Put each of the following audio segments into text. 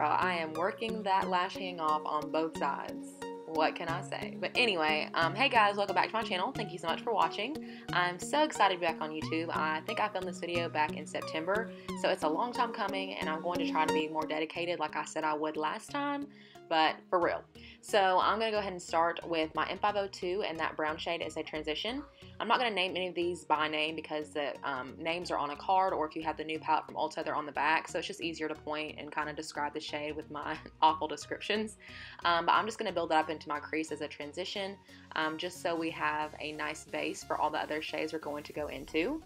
girl, I am working that lash hang off on both sides. What can I say? But anyway, hey guys, welcome back to my channel. Thank you so much for watching. I'm so excited to be back on YouTube. I think I filmed this video back in September, so it's a long time coming, and I'm going to try to be more dedicated like I said I would last time, but for real. So I'm going to go ahead and start with my M502, and that brown shade is a transition. I'm not going to name any of these by name because the names are on a card, or if you have the new palette from Ulta, they're on the back, so it's just easier to point and kind of describe the shade with my awful descriptions. But I'm just going to build that up into my crease as a transition, just so we have a nice base for all the other shades we're going to go into.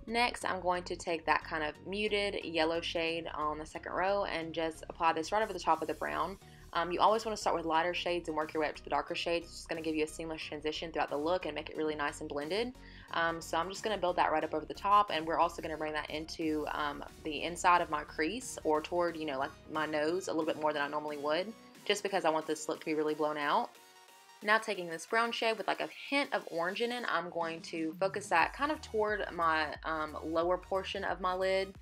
Next, I'm going to take that kind of muted yellow shade on the second row and just apply this right over the top of the brown. You always want to start with lighter shades and work your way up to the darker shades. It's just going to give you a seamless transition throughout the look and make it really nice and blended. So I'm just going to build that right up over the top, and we're also going to bring that into the inside of my crease, or toward, you know, like my nose a little bit more than I normally would, just because I want this look to be really blown out. Now taking this brown shade with like a hint of orange in it, I'm going to focus that kind of toward my lower portion of my lid,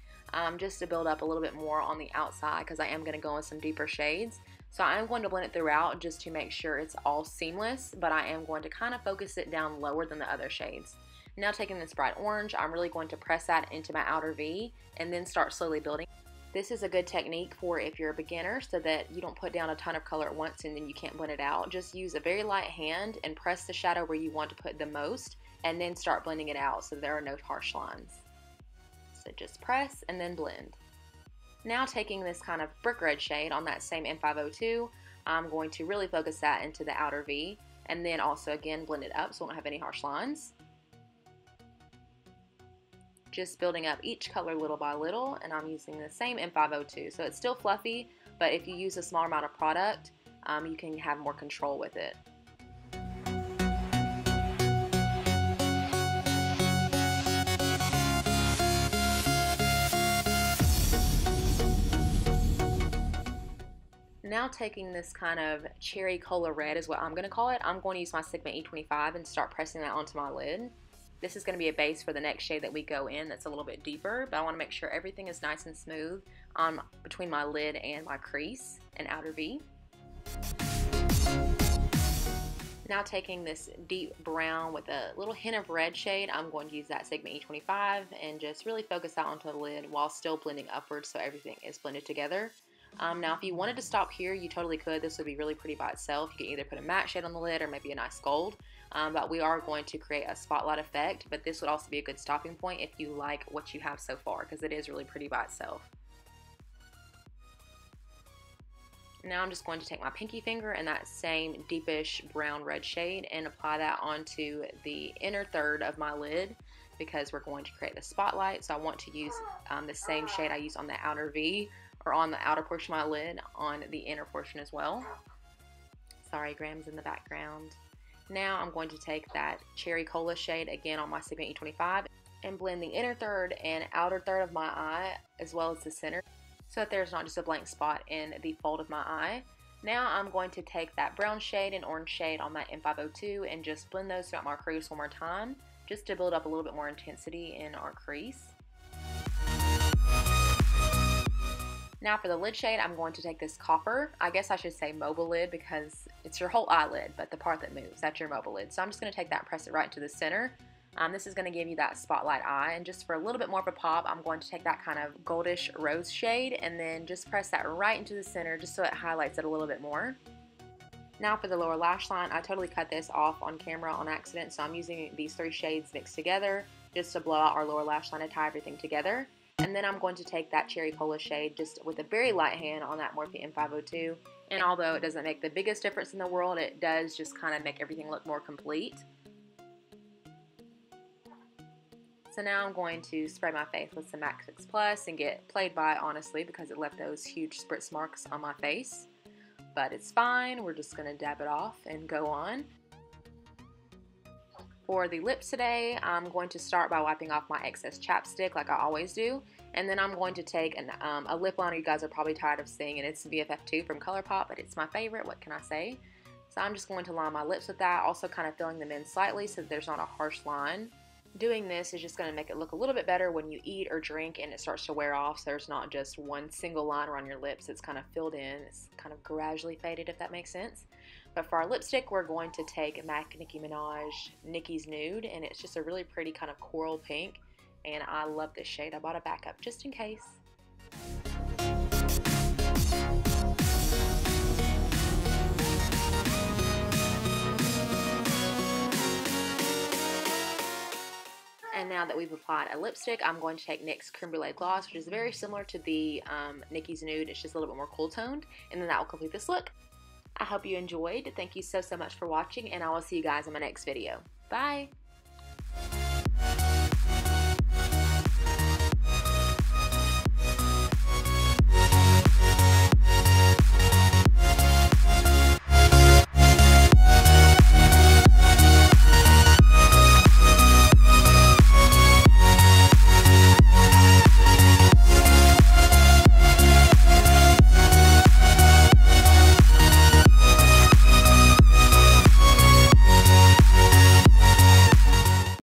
just to build up a little bit more on the outside, because I am going to go in some deeper shades. So I am going to blend it throughout just to make sure it's all seamless, but I am going to kind of focus it down lower than the other shades. Now taking this bright orange, I'm really going to press that into my outer V and then start slowly building. This is a good technique for if you're a beginner, so that you don't put down a ton of color at once and then you can't blend it out. Just use a very light hand and press the shadow where you want to put the most, and then start blending it out so there are no harsh lines. So just press and then blend. Now taking this kind of brick red shade on that same M502, I'm going to really focus that into the outer V, and then also again blend it up so I don't have any harsh lines. Just building up each color little by little, and I'm using the same M502, so it's still fluffy, but if you use a smaller amount of product, you can have more control with it. Now taking this kind of cherry cola red is what I'm going to call it, I'm going to use my Sigma E25 and start pressing that onto my lid. This is going to be a base for the next shade that we go in that's a little bit deeper, but I want to make sure everything is nice and smooth between my lid and my crease and outer V. Now taking this deep brown with a little hint of red shade, I'm going to use that Sigma E25 and just really focus that onto the lid while still blending upwards so everything is blended together. Now if you wanted to stop here, you totally could. This would be really pretty by itself. You could either put a matte shade on the lid or maybe a nice gold. But we are going to create a spotlight effect, but this would also be a good stopping point if you like what you have so far, because it is really pretty by itself. Now I'm just going to take my pinky finger and that same deepish brown red shade and apply that onto the inner third of my lid, because we're going to create the spotlight. So I want to use the same shade I use on the outer V, or on the outer portion of my lid, on the inner portion as well. Sorry, Graham's in the background. Now I'm going to take that cherry cola shade again on my Sigma E25 and blend the inner third and outer third of my eye, as well as the center, so that there's not just a blank spot in the fold of my eye. Now I'm going to take that brown shade and orange shade on that M502 and just blend those throughout my crease one more time, just to build up a little bit more intensity in our crease. Now for the lid shade, I'm going to take this copper, I guess I should say mobile lid, because it's your whole eyelid, but the part that moves, that's your mobile lid. So I'm just going to take that and press it right into the center. This is going to give you that spotlight eye, and just for a little bit more of a pop, I'm going to take that kind of goldish rose shade and then just press that right into the center just so it highlights it a little bit more. Now for the lower lash line, I totally cut this off on camera on accident, so I'm using these three shades mixed together just to blow out our lower lash line and tie everything together. And then I'm going to take that cherry cola shade just with a very light hand on that Morphe M502. And although it doesn't make the biggest difference in the world, it does just kind of make everything look more complete. So now I'm going to spray my face with some MAC 6 Plus and get played by, honestly, because it left those huge spritz marks on my face. But it's fine, we're just going to dab it off and go on. For the lips today, I'm going to start by wiping off my excess chapstick like I always do. And then I'm going to take a lip liner you guys are probably tired of seeing, and it's BFF2 from Colourpop, but it's my favorite, what can I say? So I'm just going to line my lips with that, also kind of filling them in slightly so that there's not a harsh line. Doing this is just going to make it look a little bit better when you eat or drink and it starts to wear off, so there's not just one single line around your lips. It's kind of filled in. It's kind of gradually faded, if that makes sense. But for our lipstick, we're going to take MAC Nicki Minaj Nicki's Nude, and it's just a really pretty kind of coral pink, and I love this shade. I bought a backup just in case. And now that we've applied a lipstick, I'm going to take NYX's Creme Brûlée gloss, which is very similar to the Nicki's Nude. It's just a little bit more cool toned, and then that will complete this look. I hope you enjoyed. Thank you so much for watching, and I will see you guys in my next video. Bye!